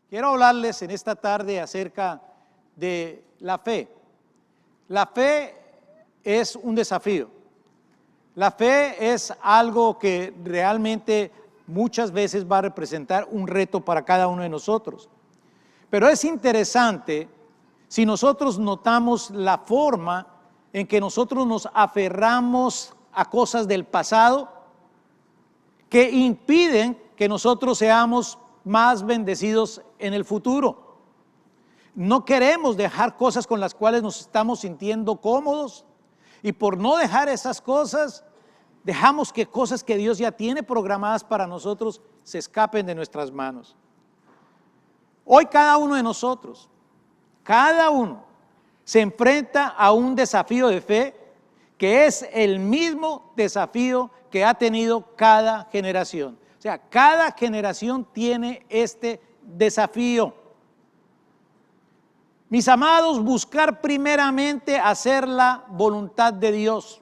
Quiero hablarles en esta tarde acerca de la fe. La fe es un desafío. La fe es algo que realmente muchas veces va a representar un reto para cada uno de nosotros. Pero es interesante si nosotros notamos la forma en que nosotros nos aferramos a cosas del pasado que impiden que nosotros seamos más bendecidos en el futuro. No queremos dejar cosas con las cuales nos estamos sintiendo cómodos, y por no dejar esas cosas, dejamos que cosas que Dios ya tiene programadas para nosotros se escapen de nuestras manos. Hoy cada uno de nosotros, cada uno se enfrenta a un desafío de fe que es el mismo desafío que ha tenido cada generación. O sea, cada generación tiene este desafío. Mis amados, buscar primeramente hacer la voluntad de Dios.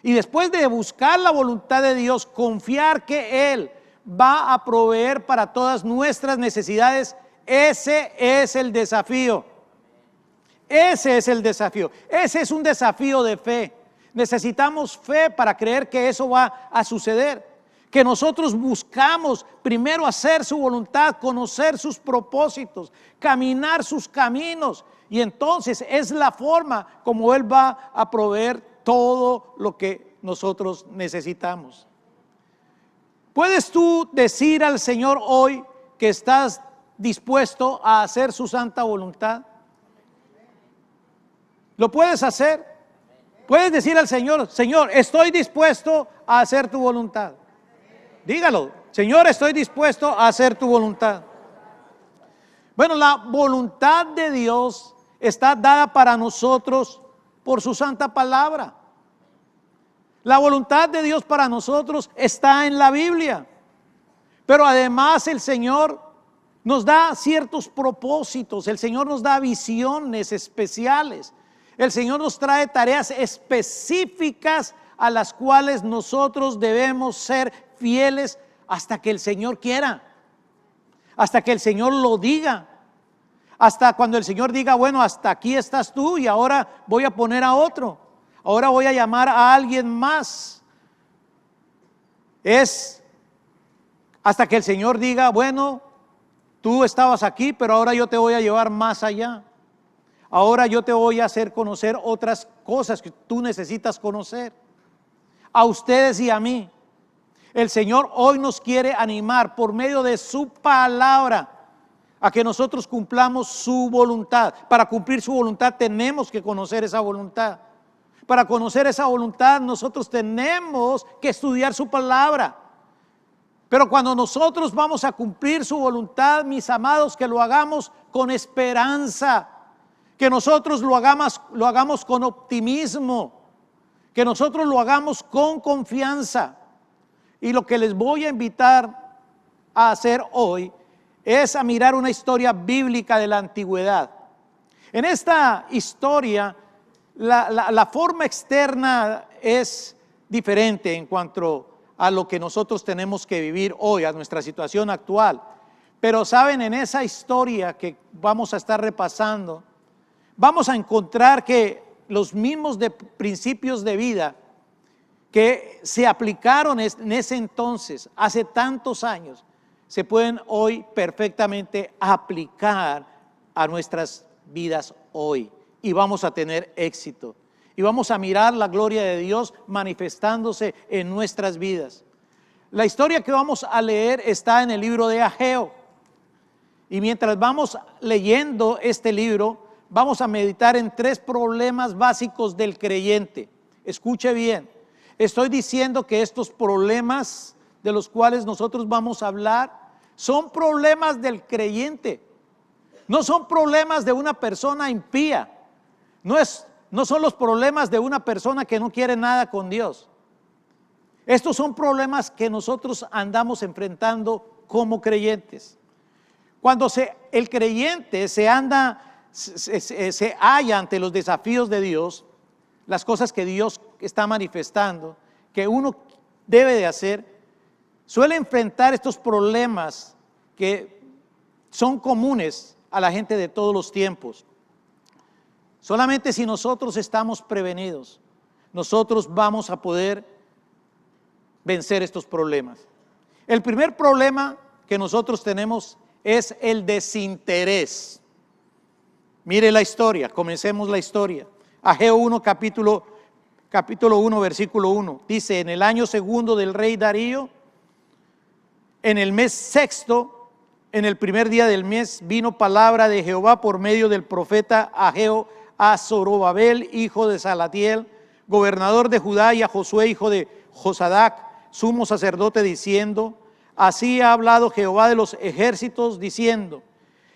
Y después de buscar la voluntad de Dios, confiar que Él va a proveer para todas nuestras necesidades. Ese es el desafío. Ese es el desafío. Ese es un desafío de fe. Necesitamos fe para creer que eso va a suceder. Que nosotros buscamos primero hacer su voluntad, conocer sus propósitos, caminar sus caminos, y entonces es la forma como Él va a proveer todo lo que nosotros necesitamos. ¿Puedes tú decir al Señor hoy que estás dispuesto a hacer su santa voluntad? ¿Lo puedes hacer? Puedes decir al Señor: Señor, estoy dispuesto a hacer tu voluntad. Dígalo: Señor, estoy dispuesto a hacer tu voluntad. Bueno, la voluntad de Dios está dada para nosotros por su santa palabra. La voluntad de Dios para nosotros está en la Biblia. Pero además el Señor nos da ciertos propósitos. El Señor nos da visiones especiales. El Señor nos trae tareas específicas a las cuales nosotros debemos ser fieles hasta que el Señor quiera, hasta que el Señor lo diga, hasta cuando el Señor diga: bueno, hasta aquí estás tú y ahora voy a poner a otro, ahora voy a llamar a alguien más. Es hasta que el Señor diga: bueno, tú estabas aquí, pero ahora yo te voy a llevar más allá. Ahora yo te voy a hacer conocer otras cosas que tú necesitas conocer. A ustedes y a mí. El Señor hoy nos quiere animar por medio de su palabra a que nosotros cumplamos su voluntad. Para cumplir su voluntad tenemos que conocer esa voluntad. Para conocer esa voluntad nosotros tenemos que estudiar su palabra. Pero cuando nosotros vamos a cumplir su voluntad, mis amados, que lo hagamos con esperanza, que nosotros lo hagamos con optimismo, que nosotros lo hagamos con confianza. Y lo que les voy a invitar a hacer hoy es a mirar una historia bíblica de la antigüedad. En esta historia, la forma externa es diferente en cuanto a lo que nosotros tenemos que vivir hoy, a nuestra situación actual. Pero saben, en esa historia que vamos a estar repasando, vamos a encontrar que los mismos principios de vida que se aplicaron en ese entonces, hace tantos años, se pueden hoy perfectamente aplicar a nuestras vidas hoy. Y vamos a tener éxito. Y vamos a mirar la gloria de Dios manifestándose en nuestras vidas. La historia que vamos a leer está en el libro de Ageo. Y mientras vamos leyendo este libro, vamos a meditar en 3 problemas básicos del creyente. Escuche bien. Estoy diciendo que estos problemas de los cuales nosotros vamos a hablar son problemas del creyente. No son problemas de una persona impía. No son los problemas de una persona que no quiere nada con Dios. Estos son problemas que nosotros andamos enfrentando como creyentes. Cuando el creyente se halla ante los desafíos de Dios, las cosas que Dios está manifestando, que uno debe de hacer, suele enfrentar estos problemas que son comunes a la gente de todos los tiempos. Solamente si nosotros estamos prevenidos, nosotros vamos a poder vencer estos problemas. El primer problema que nosotros tenemos es el desinterés. Mire la historia, comencemos la historia. Ageo 1, capítulo 1, versículo 1. Dice, en el año segundo del rey Darío, en el mes sexto, en el primer día del mes, vino palabra de Jehová por medio del profeta Ageo a Zorobabel, hijo de Salatiel, gobernador de Judá, y a Josué, hijo de Josadac, sumo sacerdote, diciendo, así ha hablado Jehová de los ejércitos, diciendo,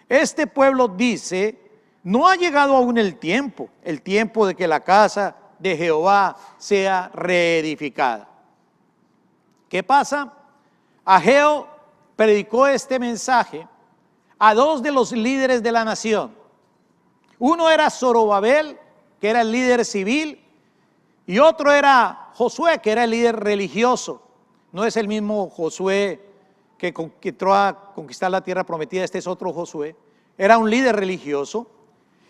este pueblo dice, no ha llegado aún el tiempo de que la casa de Jehová sea reedificada. ¿Qué pasa? Ageo predicó este mensaje a dos de los líderes de la nación. Uno era Zorobabel, que era el líder civil, y otro era Josué, que era el líder religioso. No es el mismo Josué que entró a conquistar la tierra prometida, este es otro Josué. Era un líder religioso.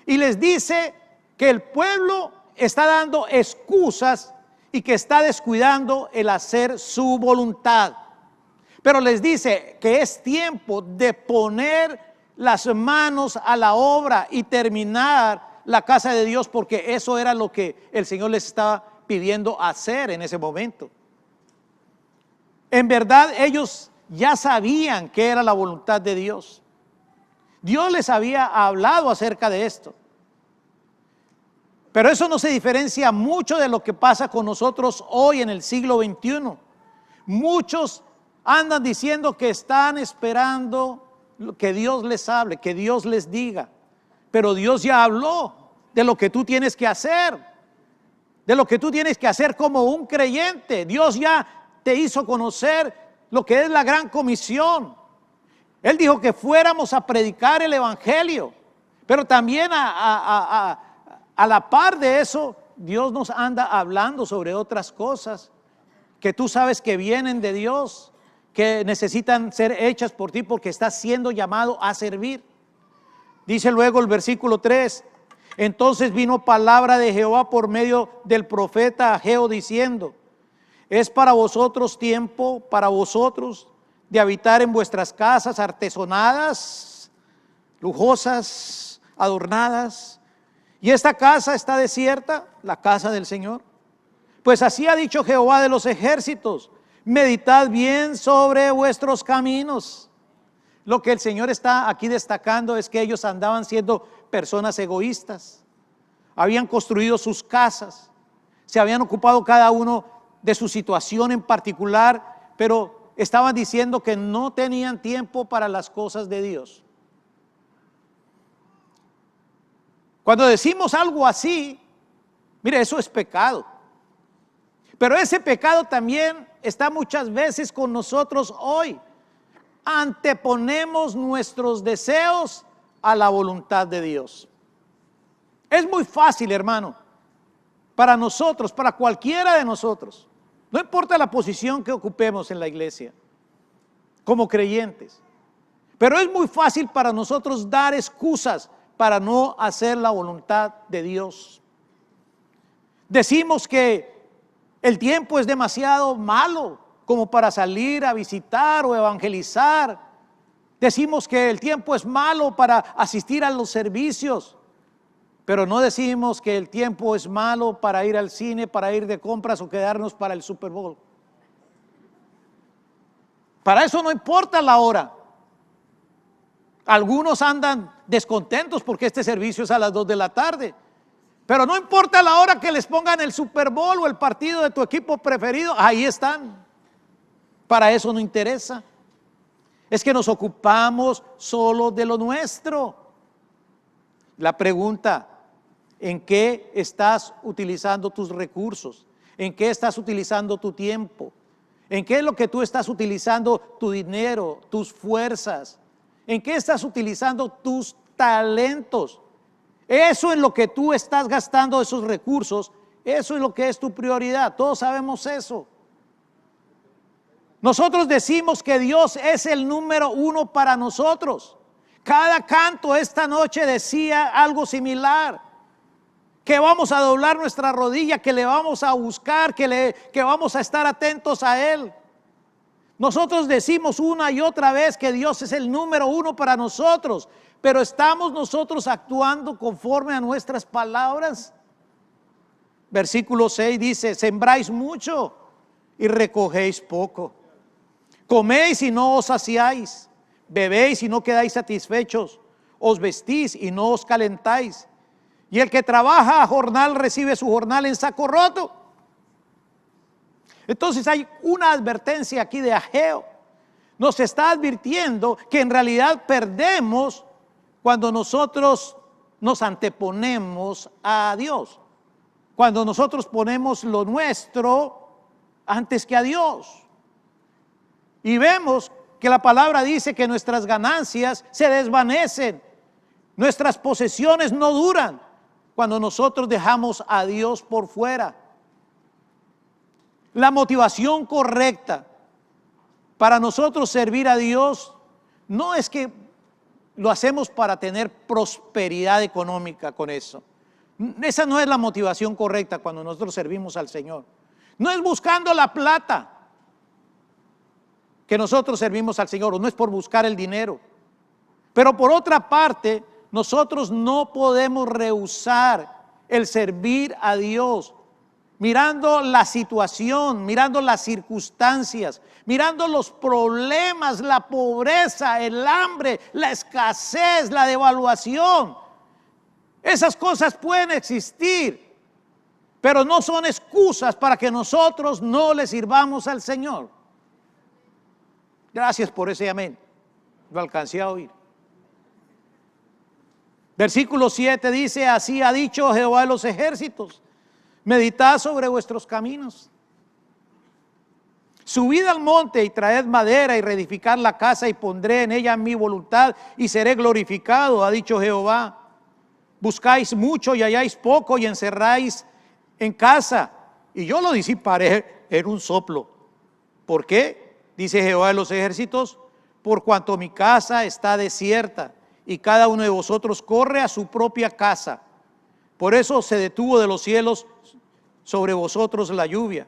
Y les dice que el pueblo está dando excusas y que está descuidando el hacer su voluntad. Pero les dice que es tiempo de poner las manos a la obra y terminar la casa de Dios, porque eso era lo que el Señor les estaba pidiendo hacer en ese momento. En verdad ellos ya sabían qué era la voluntad de Dios. Dios les había hablado acerca de esto. Pero eso no se diferencia mucho de lo que pasa con nosotros hoy en el siglo XXI. Muchos andan diciendo que están esperando que Dios les hable, que Dios les diga. Pero Dios ya habló de lo que tú tienes que hacer, de lo que tú tienes que hacer como un creyente. Dios ya te hizo conocer lo que es la gran comisión. Él dijo que fuéramos a predicar el evangelio, pero también a la par de eso, Dios nos anda hablando sobre otras cosas que tú sabes que vienen de Dios, que necesitan ser hechas por ti porque estás siendo llamado a servir. Dice luego el versículo 3, entonces vino palabra de Jehová por medio del profeta Ageo diciendo, es para vosotros tiempo, para vosotros, de habitar en vuestras casas artesonadas, lujosas, adornadas, y esta casa está desierta, la casa del Señor. Pues así ha dicho Jehová de los ejércitos, meditad bien sobre vuestros caminos. Lo que el Señor está aquí destacando es que ellos andaban siendo personas egoístas, habían construido sus casas, se habían ocupado cada uno de su situación en particular, pero estaban diciendo que no tenían tiempo para las cosas de Dios. Cuando decimos algo así, mire, eso es pecado. Pero ese pecado también está muchas veces con nosotros hoy. Anteponemos nuestros deseos a la voluntad de Dios. Es muy fácil, hermano, para nosotros, para cualquiera de nosotros, no importa la posición que ocupemos en la iglesia, como creyentes, pero es muy fácil para nosotros dar excusas para no hacer la voluntad de Dios. Decimos que el tiempo es demasiado malo como para salir a visitar o evangelizar. Decimos que el tiempo es malo para asistir a los servicios, pero no decimos que el tiempo es malo para ir al cine, para ir de compras o quedarnos para el Super Bowl. Para eso no importa la hora. Algunos andan descontentos porque este servicio es a las 2 de la tarde. Pero no importa la hora que les pongan el Super Bowl o el partido de tu equipo preferido, ahí están. Para eso no interesa. Es que nos ocupamos solo de lo nuestro. La pregunta, ¿en qué estás utilizando tus recursos? ¿En qué estás utilizando tu tiempo? ¿En qué es lo que tú estás utilizando tu dinero, tus fuerzas? ¿En qué estás utilizando tus talentos? Eso en lo que tú estás gastando esos recursos Eso es lo que es tu prioridad. Todos sabemos eso. Nosotros decimos que Dios es el número uno para nosotros. Cada canto esta noche decía algo similar. Que vamos a doblar nuestra rodilla, que le vamos a buscar, que vamos a estar atentos a Él. Nosotros decimos una y otra vez que Dios es el número uno para nosotros, pero ¿estamos nosotros actuando conforme a nuestras palabras? Versículo 6 dice: sembráis mucho y recogéis poco. Coméis y no os saciáis, bebéis y no quedáis satisfechos, os vestís y no os calentáis. Y el que trabaja a jornal recibe su jornal en saco roto. Entonces hay una advertencia aquí de Ageo. Nos está advirtiendo que en realidad perdemos cuando nosotros nos anteponemos a Dios. Cuando nosotros ponemos lo nuestro antes que a Dios. Y vemos que la palabra dice que nuestras ganancias se desvanecen. Nuestras posesiones no duran cuando nosotros dejamos a Dios por fuera. La motivación correcta para nosotros servir a Dios no es que lo hacemos para tener prosperidad económica con eso. Esa no es la motivación correcta cuando nosotros servimos al Señor. No es buscando la plata que nosotros servimos al Señor, o no es por buscar el dinero. Pero por otra parte, nosotros no podemos rehusar el servir a Dios, mirando la situación, mirando las circunstancias, mirando los problemas, la pobreza, el hambre, la escasez, la devaluación. Esas cosas pueden existir, pero no son excusas para que nosotros no le sirvamos al Señor. Gracias por ese amén. Lo alcancé a oír. Versículo 7 dice: así ha dicho Jehová de los ejércitos, meditad sobre vuestros caminos. Subid al monte y traed madera y reedificad la casa y pondré en ella mi voluntad y seré glorificado, ha dicho Jehová. Buscáis mucho y halláis poco y encerráis en casa y yo lo disiparé en un soplo. ¿Por qué? Dice Jehová de los ejércitos: por cuanto mi casa está desierta y cada uno de vosotros corre a su propia casa. Por eso se detuvo de los cielos sobre vosotros la lluvia,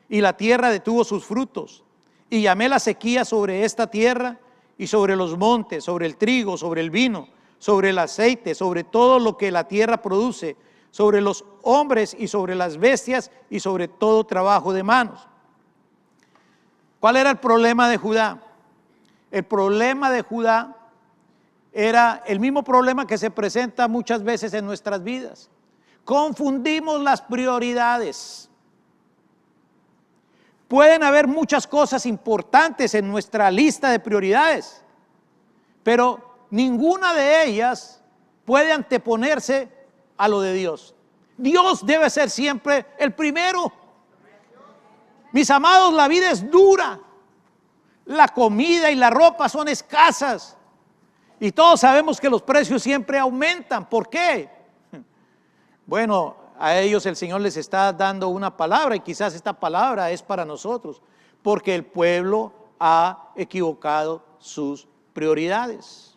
y la tierra detuvo sus frutos, y llamé la sequía sobre esta tierra y sobre los montes, sobre el trigo, sobre el vino, sobre el aceite, sobre todo lo que la tierra produce, sobre los hombres y sobre las bestias y sobre todo trabajo de manos. ¿Cuál era el problema de Judá? El problema de Judá era el mismo problema que se presenta muchas veces en nuestras vidas. Confundimos las prioridades. Pueden haber muchas cosas importantes en nuestra lista de prioridades, pero ninguna de ellas puede anteponerse a lo de Dios. Dios debe ser siempre el primero. Mis amados, la vida es dura. La comida y la ropa son escasas. Y todos sabemos que los precios siempre aumentan. ¿Por qué? Bueno, a ellos el Señor les está dando una palabra y quizás esta palabra es para nosotros, porque el pueblo ha equivocado sus prioridades.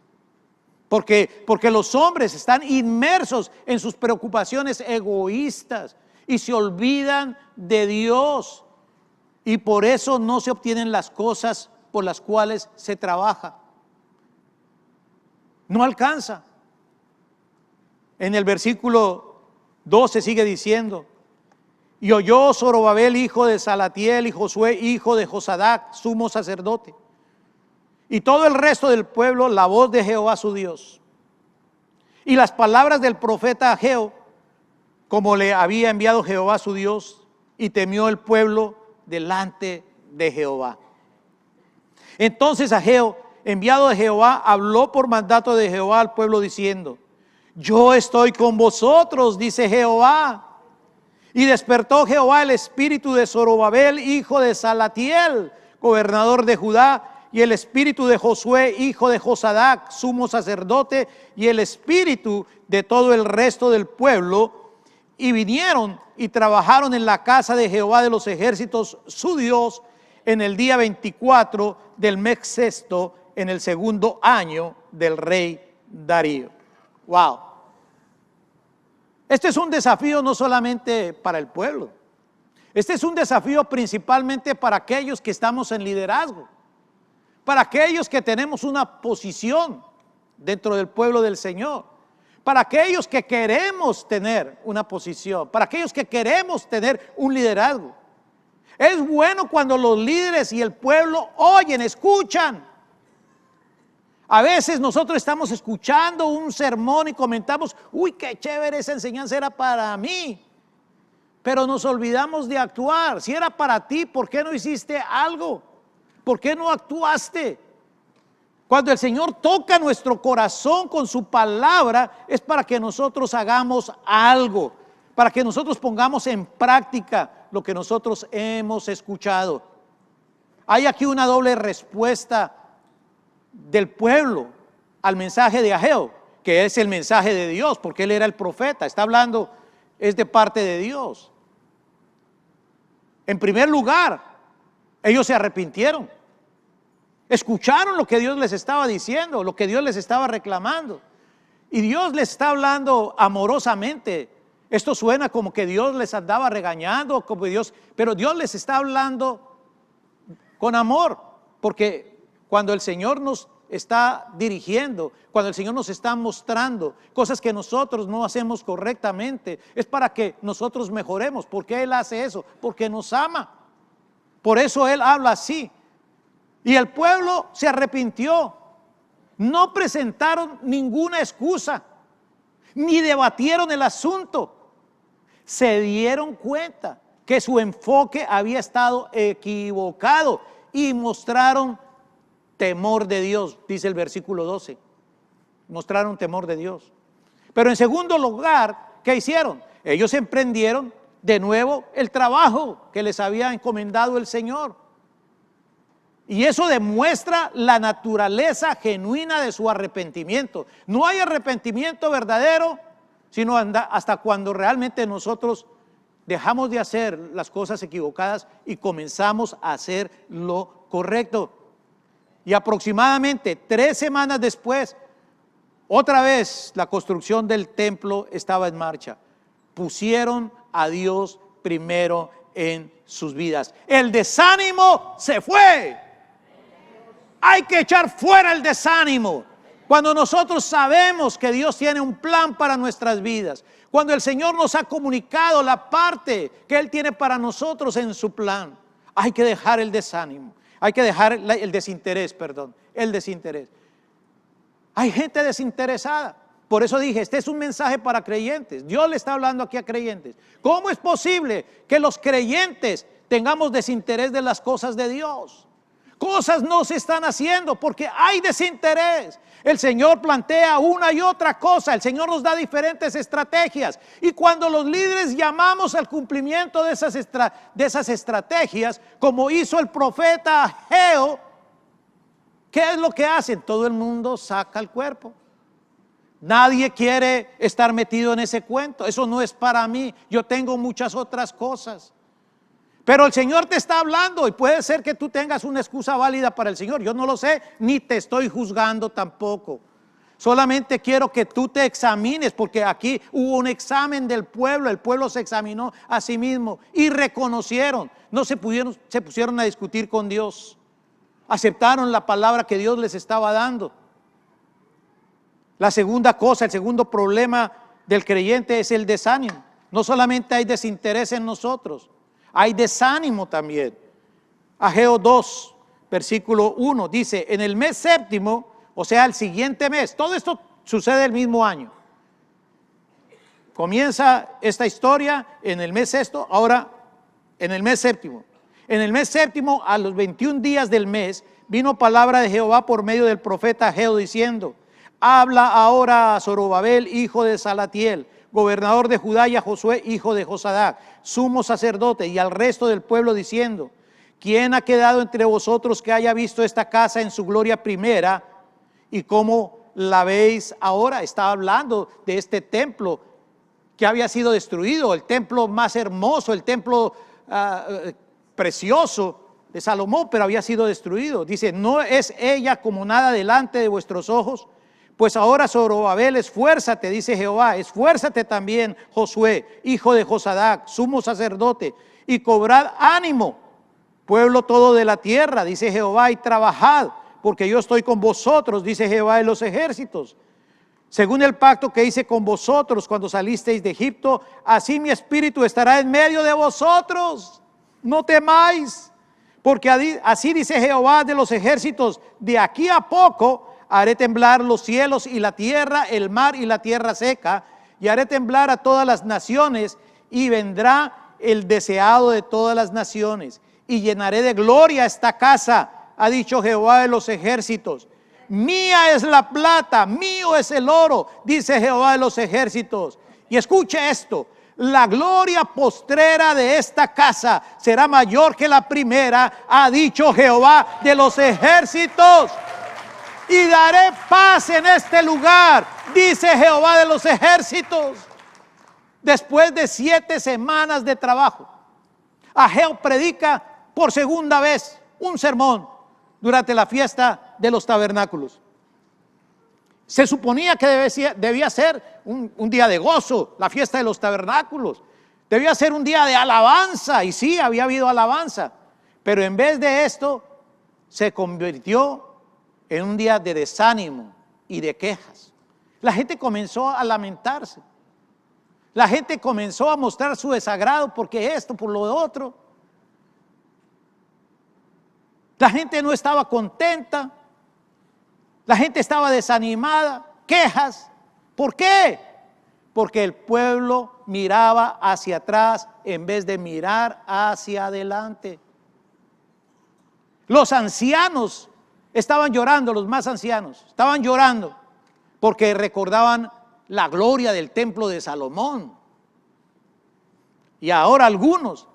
Porque los hombres están inmersos en sus preocupaciones egoístas y se olvidan de Dios. Y por eso no se obtienen las cosas por las cuales se trabaja. No alcanza. En el versículo 12 sigue diciendo: y oyó Zorobabel, hijo de Salatiel, y Josué, hijo de Josadac, sumo sacerdote, y todo el resto del pueblo, la voz de Jehová su Dios, y las palabras del profeta Ageo, como le había enviado Jehová su Dios, y temió el pueblo delante de Jehová. Entonces Ageo, enviado de Jehová, habló por mandato de Jehová al pueblo diciendo: yo estoy con vosotros, dice Jehová. Y despertó Jehová el espíritu de Zorobabel, hijo de Salatiel, gobernador de Judá, y el espíritu de Josué, hijo de Josadac, sumo sacerdote, y el espíritu de todo el resto del pueblo, y vinieron y trabajaron en la casa de Jehová de los ejércitos, su Dios, en el día 24 del mes sexto, en el segundo año del rey Darío. Wow. Este es un desafío no solamente para el pueblo. Este es un desafío principalmente para aquellos que estamos en liderazgo, para aquellos que tenemos una posición dentro del pueblo del Señor, para aquellos que queremos tener una posición, para aquellos que queremos tener un liderazgo. Es bueno cuando los líderes y el pueblo oyen, escuchan. A veces nosotros estamos escuchando un sermón y comentamos, uy, qué chévere, esa enseñanza era para mí. Pero nos olvidamos de actuar. Si era para ti, ¿por qué no hiciste algo? ¿Por qué no actuaste? Cuando el Señor toca nuestro corazón con su palabra, es para que nosotros hagamos algo, para que nosotros pongamos en práctica lo que nosotros hemos escuchado. Hay aquí una doble respuesta del pueblo al mensaje de Ageo, que es el mensaje de Dios, porque él era el profeta, está hablando, es de parte de Dios. En primer lugar, ellos se arrepintieron, escucharon lo que Dios les estaba diciendo, lo que Dios les estaba reclamando, y Dios les está hablando amorosamente. Esto suena como que Dios les andaba regañando, pero Dios les está hablando con amor, porque cuando el Señor nos está dirigiendo, cuando el Señor nos está mostrando cosas que nosotros no hacemos correctamente, es para que nosotros mejoremos. ¿Por qué Él hace eso? Porque nos ama. Por eso Él habla así. Y el pueblo se arrepintió. No presentaron ninguna excusa, ni debatieron el asunto. Se dieron cuenta que su enfoque había estado equivocado y mostraron temor de Dios, dice el versículo 12. Mostraron temor de Dios. Pero en segundo lugar, ¿qué hicieron? Ellos emprendieron de nuevo el trabajo que les había encomendado el Señor. Y eso demuestra la naturaleza genuina de su arrepentimiento. No hay arrepentimiento verdadero, sino hasta cuando realmente nosotros dejamos de hacer las cosas equivocadas y comenzamos a hacer lo correcto. Y aproximadamente 3 semanas después, otra vez la construcción del templo estaba en marcha. Pusieron a Dios primero en sus vidas. El desánimo se fue. Hay que echar fuera el desánimo. Cuando nosotros sabemos que Dios tiene un plan para nuestras vidas, cuando el Señor nos ha comunicado la parte que Él tiene para nosotros en su plan, hay que dejar el desánimo. Hay que dejar el desinterés. Hay gente desinteresada. Por eso dije, este es un mensaje para creyentes. Dios le está hablando aquí a creyentes. ¿Cómo es posible que los creyentes tengamos desinterés de las cosas de Dios? Cosas no se están haciendo porque hay desinterés. El Señor plantea una y otra cosa. El Señor nos da diferentes estrategias. Y cuando los líderes llamamos al cumplimiento de esas estrategias, como hizo el profeta Ageo, ¿qué es lo que hacen? Todo el mundo saca el cuerpo. Nadie quiere estar metido en ese cuento. Eso no es para mí. Yo tengo muchas otras cosas. Pero el Señor te está hablando y puede ser que tú tengas una excusa válida para el Señor. Yo no lo sé, ni te estoy juzgando tampoco. Solamente quiero que tú te examines, porque aquí hubo un examen del pueblo. El pueblo se examinó a sí mismo y reconocieron. No se pusieron a discutir con Dios. Aceptaron la palabra que Dios les estaba dando. La segunda cosa, el segundo problema del creyente es el desánimo. No solamente hay desinterés en nosotros, hay desánimo también. Ageo 2, versículo 1, dice, en el mes séptimo, o sea, el siguiente mes, todo esto sucede el mismo año. Comienza esta historia en el mes sexto, ahora en el mes séptimo. En el mes séptimo, a los 21 días del mes, vino palabra de Jehová por medio del profeta Ageo diciendo, habla ahora a Zorobabel, hijo de Salatiel, gobernador de Judá, y a Josué, hijo de Josadac, sumo sacerdote, y al resto del pueblo diciendo, ¿quién ha quedado entre vosotros que haya visto esta casa en su gloria primera? ¿Y cómo la veis ahora? Está hablando de este templo que había sido destruido, el templo más hermoso, el templo precioso de Salomón, pero había sido destruido. Dice, ¿no es ella como nada delante de vuestros ojos? Pues ahora, Zorobabel, esfuérzate, dice Jehová, esfuérzate también, Josué, hijo de Josadac, sumo sacerdote, y cobrad ánimo, pueblo todo de la tierra, dice Jehová, y trabajad, porque yo estoy con vosotros, dice Jehová de los ejércitos. Según el pacto que hice con vosotros cuando salisteis de Egipto, así mi espíritu estará en medio de vosotros. No temáis, porque así dice Jehová de los ejércitos, de aquí a poco haré temblar los cielos y la tierra, el mar y la tierra seca, y haré temblar a todas las naciones, y vendrá el deseado de todas las naciones, y llenaré de gloria esta casa, ha dicho Jehová de los ejércitos. Mía es la plata, mío es el oro, dice Jehová de los ejércitos. Y escuche esto, la gloria postrera de esta casa será mayor que la primera, ha dicho Jehová de los ejércitos. Y daré paz en este lugar, dice Jehová de los ejércitos. Después de 7 semanas de trabajo, Ageo predica por segunda vez un sermón durante la fiesta de los tabernáculos. Se suponía que debía ser un día de gozo, la fiesta de los tabernáculos. Debía ser un día de alabanza, y sí, había habido alabanza. Pero en vez de esto, se convirtió en un día de desánimo y de quejas. La gente comenzó a lamentarse. La gente comenzó a mostrar su desagrado porque esto, por lo otro. La gente no estaba contenta. La gente estaba desanimada, quejas. ¿Por qué? Porque el pueblo miraba hacia atrás en vez de mirar hacia adelante. Los ancianos estaban llorando, los más ancianos, estaban llorando porque recordaban la gloria del templo de Salomón. Y ahora algunos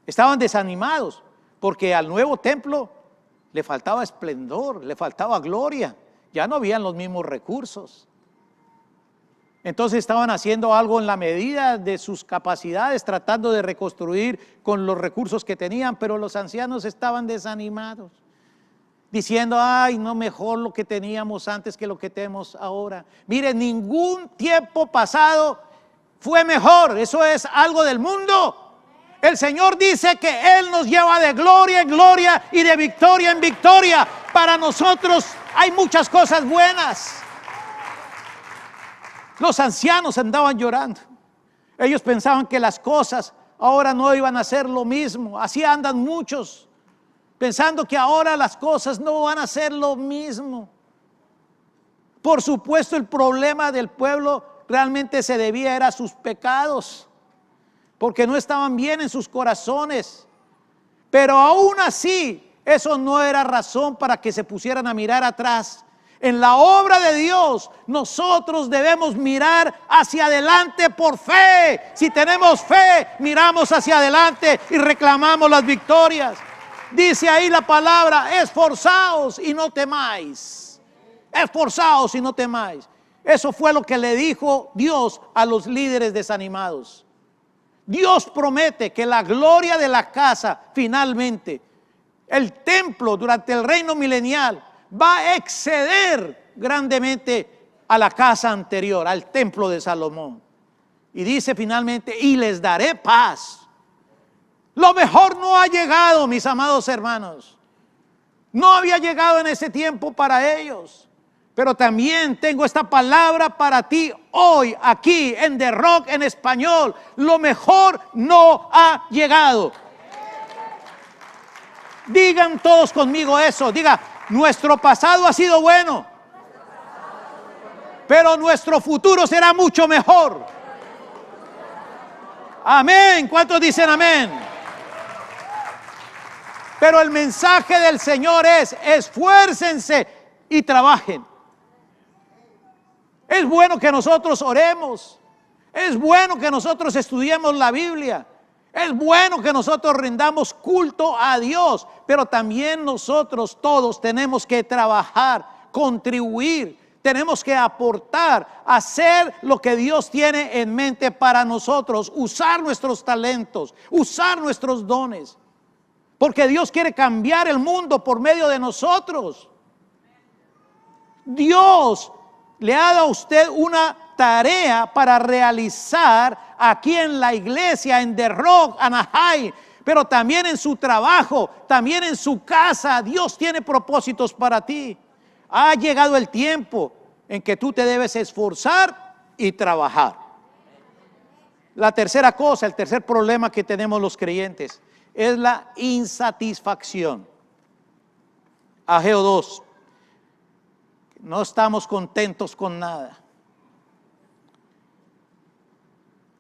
estaban desanimados porque al nuevo templo le faltaba esplendor, le faltaba gloria, ya no habían los mismos recursos. Entonces estaban haciendo algo en la medida de sus capacidades, tratando de reconstruir con los recursos que tenían, pero los ancianos estaban desanimados, diciendo, ay, no, mejor lo que teníamos antes que lo que tenemos ahora. Mire, ningún tiempo pasado fue mejor, eso es algo del mundo. El Señor dice que Él nos lleva de gloria en gloria y de victoria en victoria. Para nosotros hay muchas cosas buenas. Los ancianos andaban llorando. Ellos pensaban que las cosas ahora no iban a ser lo mismo. Así andan muchos, pensando que ahora las cosas no van a ser lo mismo. Por supuesto, el problema del pueblo realmente se debía a sus pecados, porque no estaban bien en sus corazones. Pero aún así, eso no era razón para que se pusieran a mirar atrás. En la obra de Dios, nosotros debemos mirar hacia adelante por fe. Si tenemos fe, miramos hacia adelante y reclamamos las victorias. Dice ahí la palabra, esforzaos y no temáis. Esforzaos y no temáis. Eso fue lo que le dijo Dios a los líderes desanimados. Dios promete que la gloria de la casa, finalmente, el templo durante el reino milenial, va a exceder grandemente a la casa anterior, al templo de Salomón. Y dice finalmente, y les daré paz. Lo mejor no ha llegado, mis amados hermanos. No había llegado en ese tiempo para ellos. Pero también tengo esta palabra para ti hoy, aquí en The Rock en español. Lo mejor no ha llegado. Digan todos conmigo eso. Diga, nuestro pasado ha sido bueno, pero nuestro futuro será mucho mejor. Amén. ¿Cuántos dicen amén? Pero el mensaje del Señor es, esfuércense y trabajen. Es bueno que nosotros oremos. Es bueno que nosotros estudiemos la Biblia. Es bueno que nosotros rindamos culto a Dios. Pero también nosotros todos tenemos que trabajar, contribuir. Tenemos que aportar, hacer lo que Dios tiene en mente para nosotros, usar nuestros talentos, usar nuestros dones. Porque Dios quiere cambiar el mundo por medio de nosotros. Dios le ha dado a usted una tarea para realizar aquí en la iglesia, en The Rock, Anaheim, pero también en su trabajo, también en su casa. Dios tiene propósitos para ti. Ha llegado el tiempo en que tú te debes esforzar y trabajar. La tercera cosa, el tercer problema que tenemos los creyentes es la insatisfacción. Ageo 2. No estamos contentos con nada.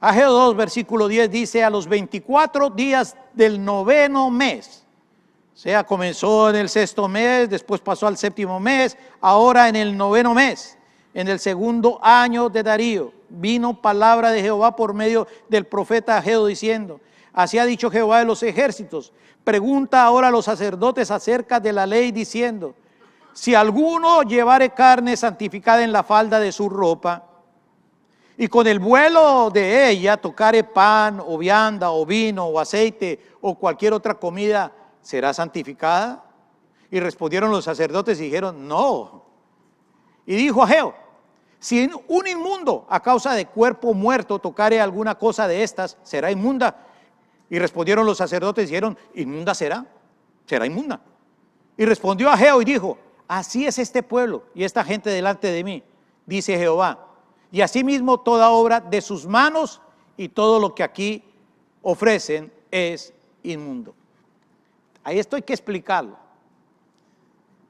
Ageo 2, versículo 10 dice: a los 24 días del 9º mes, o sea, comenzó en el 6º mes, después pasó al 7º mes, ahora en el 9º mes, en el 2º año de Darío, vino palabra de Jehová por medio del profeta Ageo diciendo: así ha dicho Jehová de los ejércitos, pregunta ahora a los sacerdotes acerca de la ley diciendo: si alguno llevare carne santificada en la falda de su ropa, y con el vuelo de ella tocare pan o vianda o vino o aceite o cualquier otra comida, ¿será santificada? Y respondieron los sacerdotes y dijeron: no. Y dijo Ageo: si un inmundo a causa de cuerpo muerto tocare alguna cosa de estas, ¿será inmunda? Y respondieron los sacerdotes y dijeron: inmunda será inmunda. Y respondió Ageo y dijo: así es este pueblo y esta gente delante de mí, dice Jehová. Y asimismo toda obra de sus manos y todo lo que aquí ofrecen es inmundo. Ahí esto hay que explicarlo.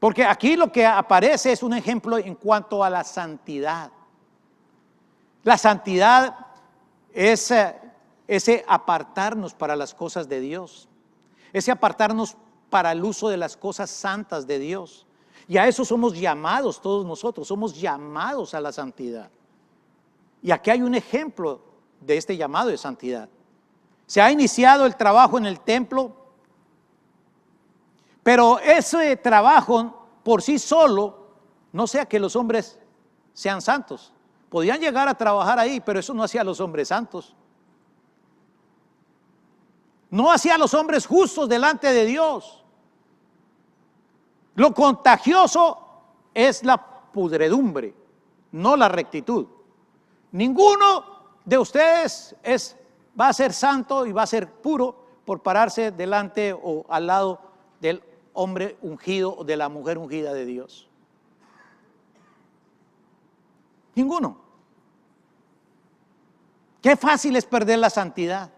Porque aquí lo que aparece es un ejemplo en cuanto a la santidad. La santidad es ese apartarnos para las cosas de Dios. Ese apartarnos para el uso de las cosas santas de Dios. Y a eso somos llamados todos nosotros, somos llamados a la santidad. Y aquí hay un ejemplo de este llamado de santidad. Se ha iniciado el trabajo en el templo, pero ese trabajo por sí solo no sea que los hombres sean santos. Podían llegar a trabajar ahí, pero eso no hacía a los hombres santos. No hacía a los hombres justos delante de Dios. Lo contagioso es la pudredumbre, no la rectitud. Ninguno de ustedes va a ser santo y va a ser puro por pararse delante o al lado del hombre ungido o de la mujer ungida de Dios. Ninguno. Qué fácil es perder la santidad.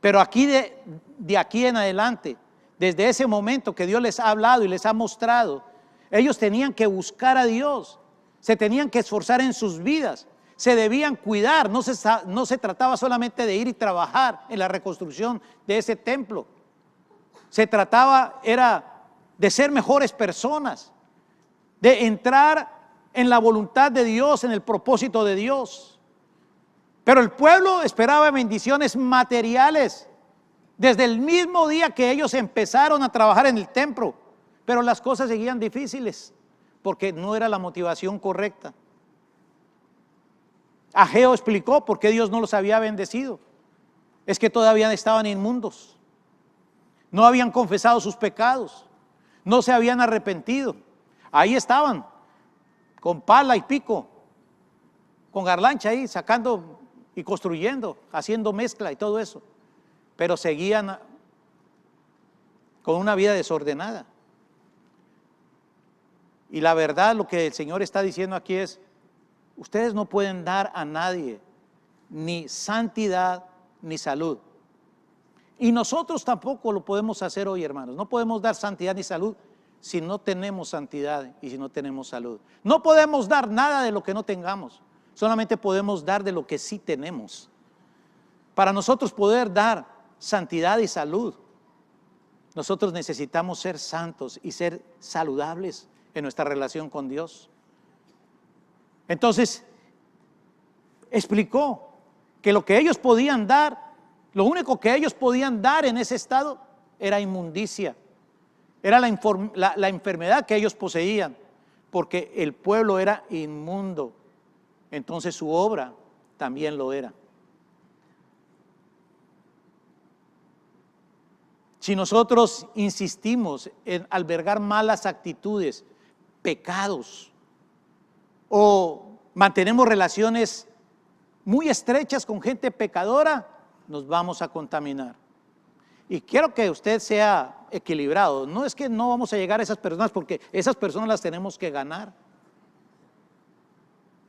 Pero aquí de aquí en adelante, desde ese momento que Dios les ha hablado y les ha mostrado, ellos tenían que buscar a Dios, se tenían que esforzar en sus vidas, se debían cuidar. No se trataba solamente de ir y trabajar en la reconstrucción de ese templo. Se trataba era de ser mejores personas, de entrar en la voluntad de Dios, en el propósito de Dios. Pero el pueblo esperaba bendiciones materiales desde el mismo día que ellos empezaron a trabajar en el templo, pero las cosas seguían difíciles porque no era la motivación correcta. Ageo explicó por qué Dios no los había bendecido. Es que todavía estaban inmundos, no habían confesado sus pecados, no se habían arrepentido. Ahí estaban, con pala y pico, con garlancha ahí, sacando y construyendo, haciendo mezcla y todo eso. Pero seguían con una vida desordenada. Y la verdad, lo que el Señor está diciendo aquí es: ustedes no pueden dar a nadie ni santidad ni salud. Y nosotros tampoco lo podemos hacer hoy, hermanos. No podemos dar santidad ni salud si no tenemos santidad y si no tenemos salud. No podemos dar nada de lo que no tengamos. Solamente podemos dar de lo que sí tenemos. Para nosotros poder dar santidad y salud, nosotros necesitamos ser santos y ser saludables en nuestra relación con Dios. Entonces, explicó que lo que ellos podían dar, lo único que ellos podían dar en ese estado era inmundicia, era la enfermedad que ellos poseían. porque el pueblo era inmundo, entonces su obra también lo era. Si nosotros insistimos en albergar malas actitudes, pecados, o mantenemos relaciones muy estrechas con gente pecadora, nos vamos a contaminar. Y quiero que usted sea equilibrado. No es que no vamos a llegar a esas personas, porque esas personas las tenemos que ganar.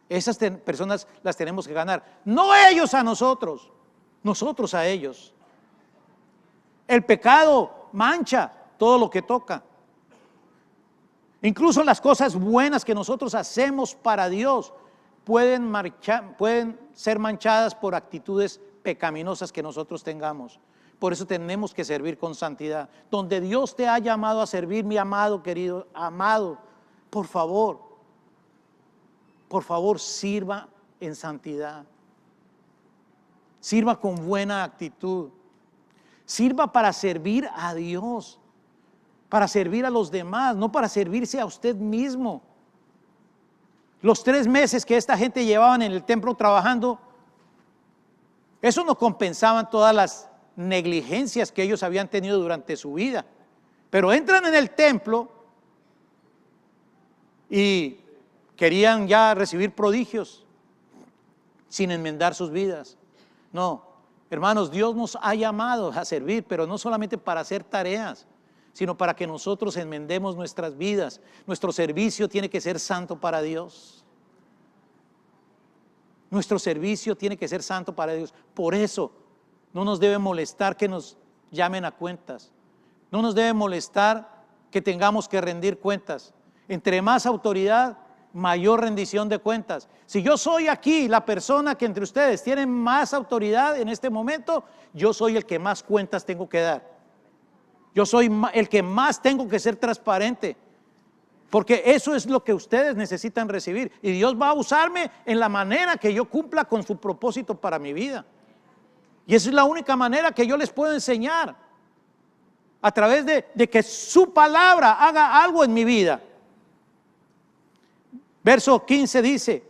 Esas personas las tenemos que ganar. No ellos a nosotros, nosotros a ellos. El pecado mancha todo lo que toca. Incluso las cosas buenas que nosotros hacemos para Dios pueden ser manchadas por actitudes pecaminosas que nosotros tengamos. Por eso tenemos que servir con santidad. Donde Dios te ha llamado a servir, mi amado, querido, amado, por favor, sirva en santidad. Sirva con buena actitud. Sirva para servir a Dios, para servir a los demás, no para servirse a usted mismo. Los 3 meses que esta gente llevaban en el templo trabajando, eso no compensaban todas las negligencias que ellos habían tenido durante su vida. Pero entran en el templo y querían ya recibir prodigios sin enmendar sus vidas. No, hermanos, Dios nos ha llamado a servir, pero no solamente para hacer tareas, sino para que nosotros enmendemos nuestras vidas. Nuestro servicio tiene que ser santo para Dios. Nuestro servicio tiene que ser santo para Dios. Por eso no nos debe molestar que nos llamen a cuentas. No nos debe molestar que tengamos que rendir cuentas. Entre más autoridad, mayor rendición de cuentas. Si yo soy aquí la persona que entre ustedes tiene más autoridad en este momento, yo soy el que más cuentas tengo que dar. Yo soy el que más tengo que ser transparente, porque eso es lo que ustedes necesitan recibir, y Dios va a usarme en la manera que yo cumpla con su propósito para mi vida. Y esa es la única manera que yo les puedo enseñar, a través de que su palabra haga algo en mi vida. Verso 15 dice: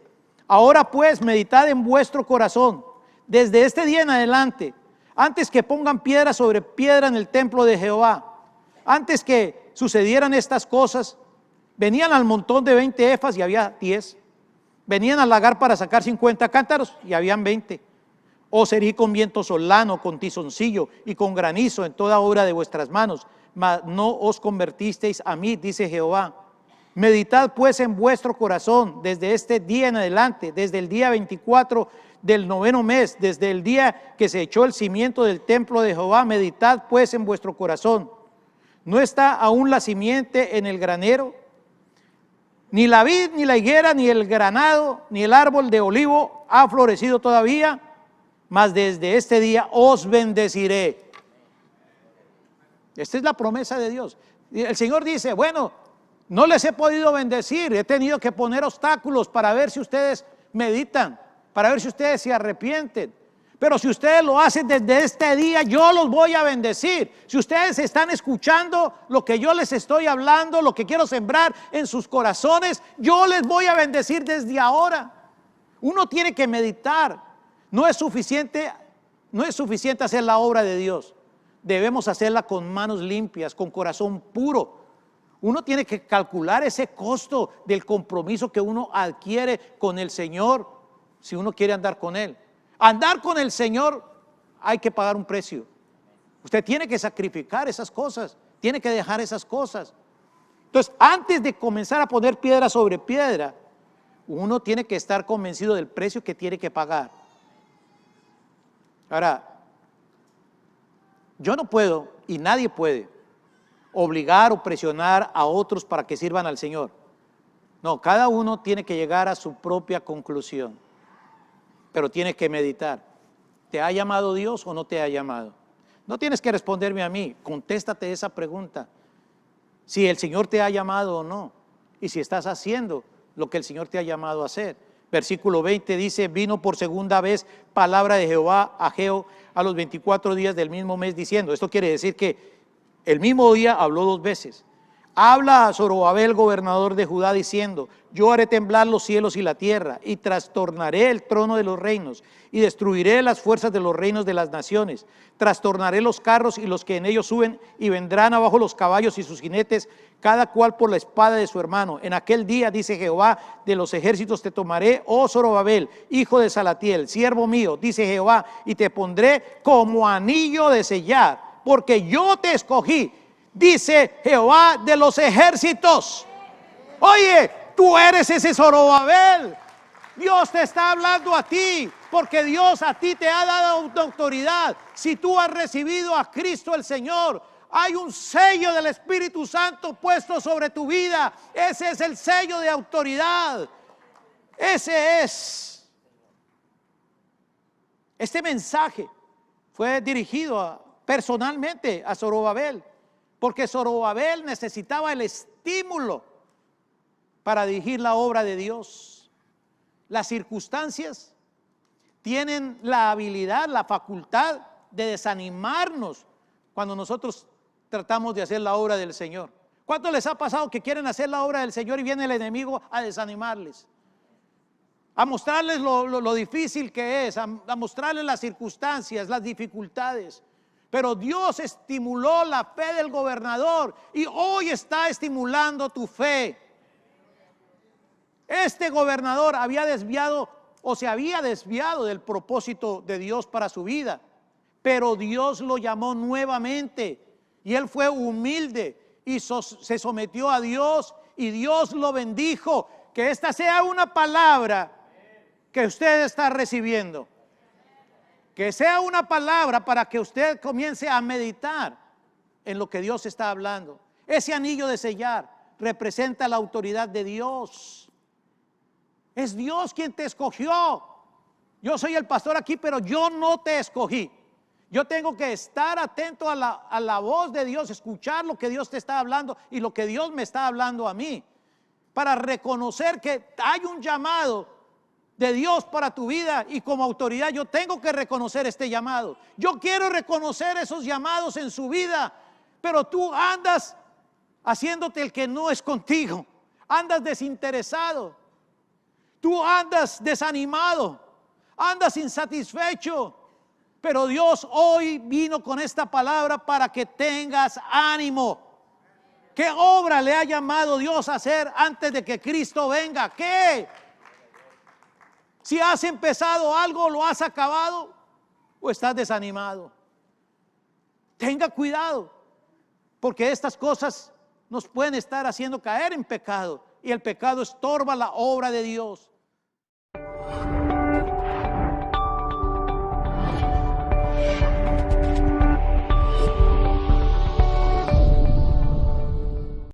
ahora pues meditad en vuestro corazón desde este día en adelante, antes que pongan piedra sobre piedra en el templo de Jehová. Antes que sucedieran estas cosas, venían al montón de 20 efas y había 10. Venían al lagar para sacar 50 cántaros y habían 20. Os herí con viento solano, con tizoncillo y con granizo en toda obra de vuestras manos, mas no os convertisteis a mí, dice Jehová. Meditad pues en vuestro corazón desde este día en adelante, desde el día 24 del 9º mes, desde el día que se echó el cimiento del templo de Jehová. Meditad pues en vuestro corazón. ¿No está aún la simiente en el granero? Ni la vid, ni la higuera, ni el granado, ni el árbol de olivo ha florecido todavía, mas desde este día os bendeciré. Esta es la promesa de Dios. El Señor dice: bueno, no les he podido bendecir, he tenido que poner obstáculos para ver si ustedes meditan, para ver si ustedes se arrepienten. Pero si ustedes lo hacen desde este día, yo los voy a bendecir. Si ustedes están escuchando lo que yo les estoy hablando, lo que quiero sembrar en sus corazones, yo les voy a bendecir desde ahora. Uno tiene que meditar. No es suficiente hacer la obra de Dios. Debemos hacerla con manos limpias, con corazón puro. Uno tiene que calcular ese costo del compromiso que uno adquiere con el Señor, si uno quiere andar con Él. Andar con el Señor hay que pagar un precio. Usted tiene que sacrificar esas cosas, tiene que dejar esas cosas. Entonces, antes de comenzar a poner piedra sobre piedra, uno tiene que estar convencido del precio que tiene que pagar. Ahora, yo no puedo, y nadie puede, obligar o presionar a otros para que sirvan al Señor. No, cada uno tiene que llegar a su propia conclusión, pero tiene que meditar. ¿Te ha llamado Dios o no te ha llamado? No tienes que responderme a mí, contéstate esa pregunta. Si el Señor te ha llamado o no, y si estás haciendo lo que el Señor te ha llamado a hacer. Versículo 20 dice: vino por segunda vez palabra de Jehová a Ageo a los 24 días del mismo mes, diciendo. Esto quiere decir que el mismo día habló 2 veces. Habla a Zorobabel, gobernador de Judá, diciendo: yo haré temblar los cielos y la tierra, y trastornaré el trono de los reinos, y destruiré las fuerzas de los reinos de las naciones. Trastornaré los carros y los que en ellos suben, y vendrán abajo los caballos y sus jinetes, cada cual por la espada de su hermano. En aquel día, dice Jehová de los ejércitos, te tomaré, oh Zorobabel, hijo de Salatiel, siervo mío, dice Jehová, y te pondré como anillo de sellar, porque yo te escogí, dice Jehová de los ejércitos. Oye, tú eres ese Zorobabel. Dios te está hablando a ti, porque Dios a ti te ha dado autoridad. Si tú has recibido a Cristo el Señor, hay un sello del Espíritu Santo puesto sobre tu vida. Ese es el sello de autoridad. Ese es. Este mensaje fue dirigido personalmente a Zorobabel, porque Zorobabel necesitaba el estímulo para dirigir la obra de Dios. Las circunstancias tienen la habilidad, la facultad de desanimarnos cuando nosotros tratamos de hacer la obra del Señor. ¿Cuánto les ha pasado que quieren hacer la obra del Señor y viene el enemigo a desanimarles? A mostrarles lo difícil que es, a mostrarles las circunstancias, las dificultades. Pero Dios estimuló la fe del gobernador y hoy está estimulando tu fe. Este gobernador había desviado o se había desviado del propósito de Dios para su vida, pero Dios lo llamó nuevamente y él fue humilde y se sometió a Dios y Dios lo bendijo. Que esta sea una palabra que usted está recibiendo, que sea una palabra para que usted comience a meditar en lo que Dios está hablando. Ese anillo de sellar representa la autoridad de Dios. Es Dios quien te escogió. Yo soy el pastor aquí, pero yo no te escogí. Yo tengo que estar atento a la voz de Dios, escuchar lo que Dios te está hablando y lo que Dios me está hablando a mí, para reconocer que hay un llamado de Dios para tu vida y como autoridad yo tengo que reconocer este llamado. Yo quiero reconocer esos llamados en su vida, pero tú andas haciéndote el que no es contigo, andas desinteresado, tú andas desanimado, andas insatisfecho. Pero Dios hoy vino con esta palabra para que tengas ánimo. ¿Qué obra le ha llamado Dios a hacer antes de que Cristo venga? ¿Qué? Si has empezado algo, ¿lo has acabado o estás desanimado? Tenga cuidado, porque estas cosas nos pueden estar haciendo caer en pecado y el pecado estorba la obra de Dios.